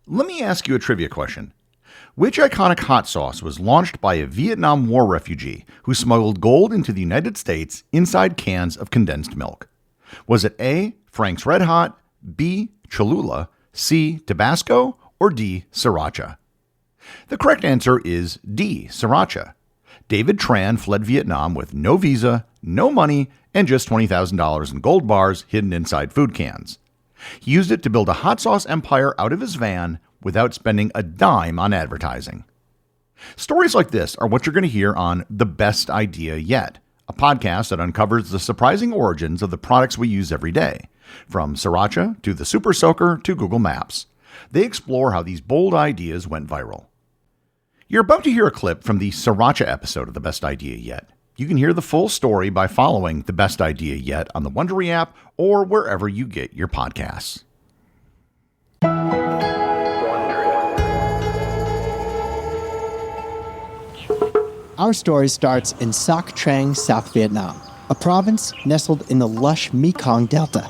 Let me ask you a trivia question. Which iconic hot sauce was launched by a Vietnam War refugee who smuggled gold into the United States inside cans of condensed milk? Was it A, Frank's Red Hot, B, Cholula, C, Tabasco, or D, Sriracha? The correct answer is D, Sriracha. David Tran fled Vietnam with no visa, no money, and just $20,000 in gold bars hidden inside food cans. He used it to build a hot sauce empire out of his van without spending a dime on advertising. Stories like this are what you're going to hear on The Best Idea Yet, a podcast that uncovers the surprising origins of the products we use every day, from Sriracha to the Super Soaker to Google Maps. They explore how these bold ideas went viral. You're about to hear a clip from the Sriracha episode of The Best Idea Yet. You can hear the full story by following The Best Idea Yet on the Wondery app or wherever you get your podcasts. Our story starts in Sac Trang, South Vietnam, a province nestled in the lush Mekong Delta.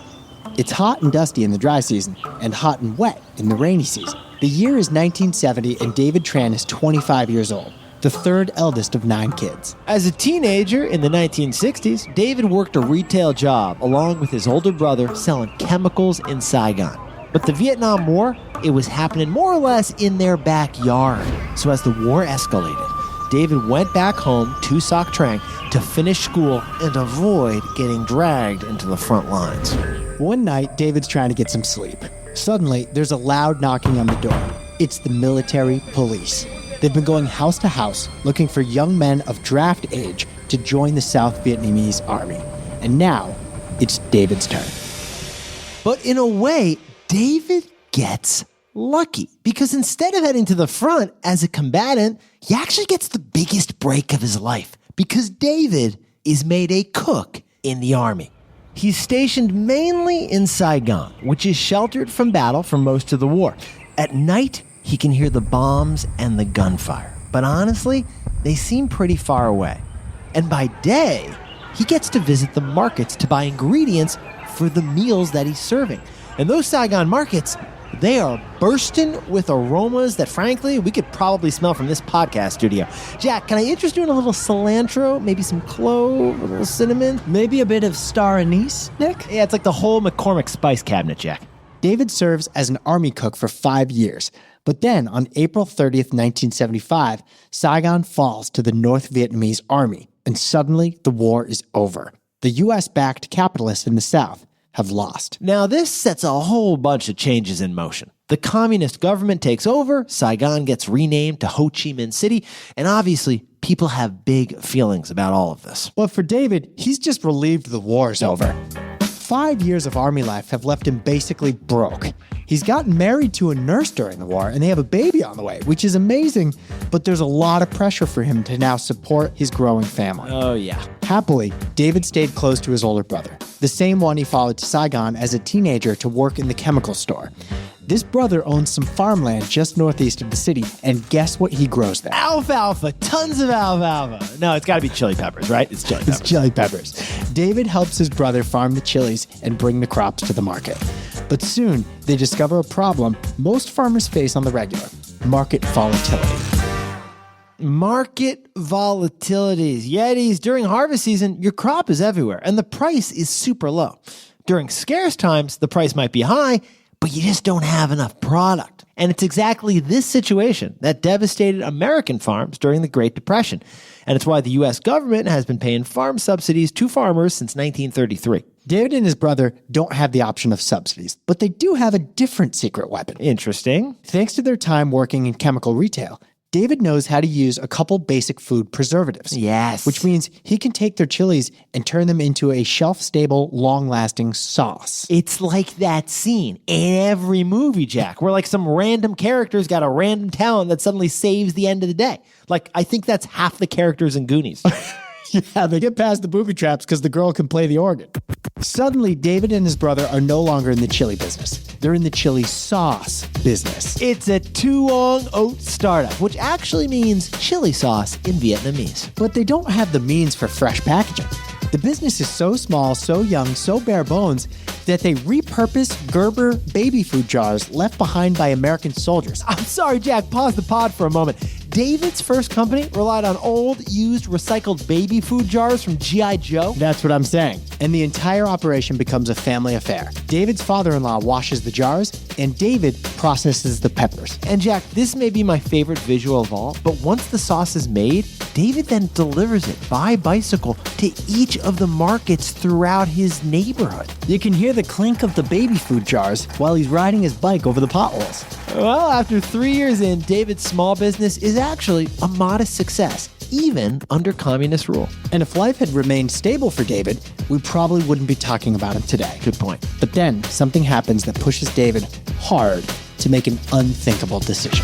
It's hot and dusty in the dry season and hot and wet in the rainy season. The year is 1970 and David Tran is 25 years old, the third eldest of 9 kids. As a teenager in the 1960s, David worked a retail job along with his older brother selling chemicals in Saigon. But the Vietnam War, it was happening more or less in their backyard. So as the war escalated, David went back home to Sac Trang to finish school and avoid getting dragged into the front lines. One night, David's trying to get some sleep. Suddenly, there's a loud knocking on the door. It's the military police. They've been going house to house looking for young men of draft age to join the South Vietnamese army. And now, it's David's turn. But in a way, David gets lucky, because instead of heading to the front as a combatant, he actually gets the biggest break of his life, because David is made a cook in the army. He's stationed mainly in Saigon, which is sheltered from battle for most of the war. At night, he can hear the bombs and the gunfire, but honestly, they seem pretty far away. And by day, he gets to visit the markets to buy ingredients for the meals that he's serving. And those Saigon markets, they are bursting with aromas that, frankly, we could probably smell from this podcast studio. Jack, can I interest you in a little cilantro, maybe some clove, a little cinnamon? Maybe a bit of star anise, Nick? Yeah, it's like the whole McCormick spice cabinet, Jack. David serves as an army cook for 5 years. But then, on April 30th, 1975, Saigon falls to the North Vietnamese army, and suddenly the war is over. The U.S.-backed capitalists in the South have lost. Now, this sets a whole bunch of changes in motion. The communist government takes over, Saigon gets renamed to Ho Chi Minh City, and obviously, people have big feelings about all of this. But for David, he's just relieved the war's over. 5 years of army life have left him basically broke. He's gotten married to a nurse during the war, and they have a baby on the way, which is amazing, but there's a lot of pressure for him to now support his growing family. Oh, yeah. Happily, David stayed close to his older brother, the same one he followed to Saigon as a teenager to work in the chemical store. This brother owns some farmland just northeast of the city, and guess what he grows there? Alfalfa! Tons of alfalfa! No, it's gotta be chili peppers, right? It's chili peppers. It's chili peppers. David helps his brother farm the chilies and bring the crops to the market. But soon, they discover a problem most farmers face on the regular: market volatility. Market volatilities. Yetis, during harvest season, your crop is everywhere, and the price is super low. During scarce times, the price might be high, but you just don't have enough product. And it's exactly this situation that devastated American farms during the Great Depression. And it's why the U.S. government has been paying farm subsidies to farmers since 1933. David and his brother don't have the option of subsidies, but they do have a different secret weapon. Interesting. Thanks to their time working in chemical retail, David knows how to use a couple basic food preservatives. Yes. Which means he can take their chilies and turn them into a shelf-stable, long-lasting sauce. It's like that scene in every movie, Jack, where like some random character's got a random talent that suddenly saves the end of the day. Like, I think that's half the characters in Goonies. Yeah, they get past the booby traps because the girl can play the organ. Suddenly, David and his brother are no longer in the chili business. They're in the chili sauce business. It's a Tuong Oat startup, which actually means chili sauce in Vietnamese. But they don't have the means for fresh packaging. The business is so small, so young, so bare bones, that they repurpose Gerber baby food jars left behind by American soldiers. I'm sorry, Jack, pause the pod for a moment. David's first company relied on old, used, recycled baby food jars from G.I. Joe? That's what I'm saying. And the entire operation becomes a family affair. David's father-in-law washes the jars, and David processes the peppers. And Jack, this may be my favorite visual of all, but once the sauce is made, David then delivers it by bicycle to each of the markets throughout his neighborhood. You can hear the clink of the baby food jars while he's riding his bike over the potholes. Well, after 3 years in, David's small business is actually a modest success, even under communist rule. And if life had remained stable for David, we probably wouldn't be talking about him today. Good point. But then something happens that pushes David hard to make an unthinkable decision.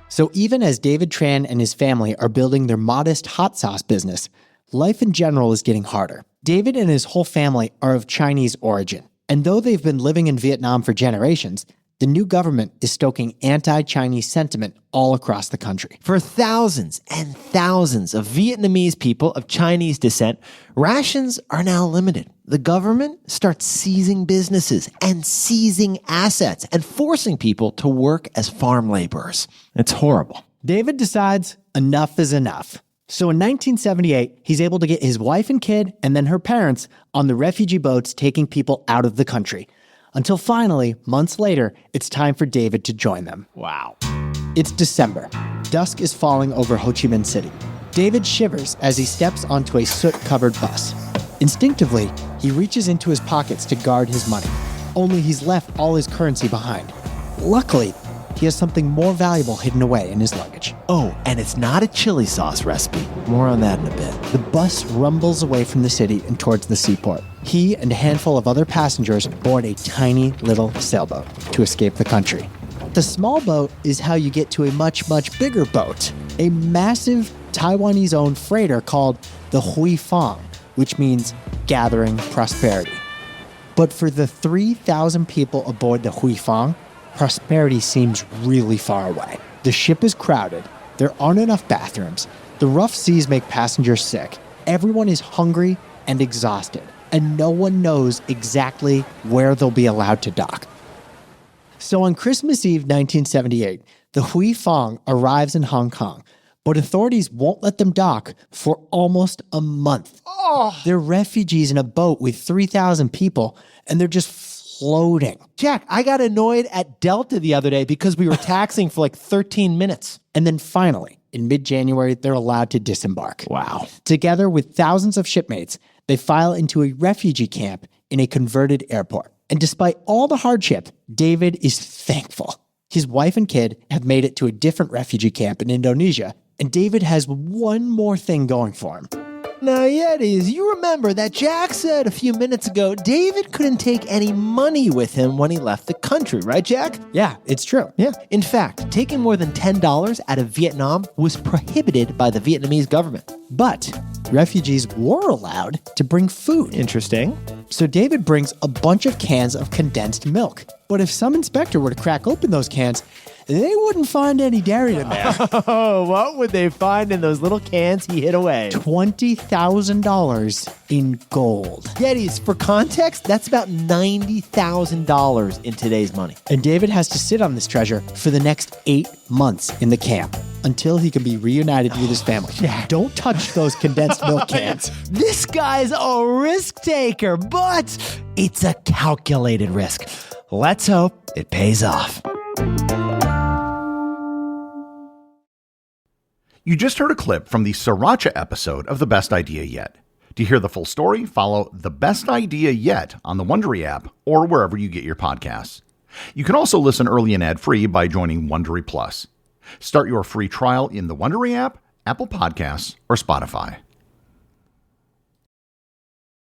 So even as David Tran and his family are building their modest hot sauce business, life in general is getting harder. David and his whole family are of Chinese origin. And though they've been living in Vietnam for generations, the new government is stoking anti-Chinese sentiment all across the country. For thousands and thousands of Vietnamese people of Chinese descent, rations are now limited. The government starts seizing businesses and seizing assets and forcing people to work as farm laborers. It's horrible. David decides enough is enough. So in 1978, he's able to get his wife and kid and then her parents on the refugee boats taking people out of the country. Until finally, months later, it's time for David to join them. Wow. It's December. Dusk is falling over Ho Chi Minh City. David shivers as he steps onto a soot-covered bus. Instinctively, he reaches into his pockets to guard his money. Only he's left all his currency behind. Luckily, he has something more valuable hidden away in his luggage. Oh, and it's not a chili sauce recipe. More on that in a bit. The bus rumbles away from the city and towards the seaport. He and a handful of other passengers board a tiny little sailboat to escape the country. The small boat is how you get to a much, much bigger boat, a massive Taiwanese-owned freighter called the Hui Fang, which means gathering prosperity. But for the 3,000 people aboard the Hui Fang, prosperity seems really far away. The ship is crowded. There aren't enough bathrooms. The rough seas make passengers sick. Everyone is hungry and exhausted, and no one knows exactly where they'll be allowed to dock. So on Christmas Eve 1978, the Hui Fang arrives in Hong Kong, but authorities won't let them dock for almost a month. They're refugees in a boat with 3,000 people, and they're just floating. Jack, I got annoyed at Delta the other day because we were taxiing for like 13 minutes. And then finally, in mid-January, they're allowed to disembark. Wow. Together with thousands of shipmates, they file into a refugee camp in a converted airport. And despite all the hardship, David is thankful. His wife and kid have made it to a different refugee camp in Indonesia, and David has one more thing going for him. Now, Yetis, you remember that Jack said a few minutes ago David couldn't take any money with him when he left the country, right, Jack? Yeah, it's true. Yeah. In fact, taking more than $10 out of Vietnam was prohibited by the Vietnamese government. But refugees were allowed to bring food. Interesting. So David brings a bunch of cans of condensed milk. But if some inspector were to crack open those cans, they wouldn't find any dairy in there. Oh, what would they find in those little cans he hid away? $20,000 in gold. Yetis, for context, that's about $90,000 in today's money. And David has to sit on this treasure for the next 8 months in the camp until he can be reunited with his family. Don't touch those condensed milk cans. This guy's a risk taker, but it's a calculated risk. Let's hope it pays off. You just heard a clip from the Sriracha episode of The Best Idea Yet. To hear the full story, follow The Best Idea Yet on the Wondery app or wherever you get your podcasts. You can also listen early and ad-free by joining Wondery Plus. Start your free trial in the Wondery app, Apple Podcasts, or Spotify.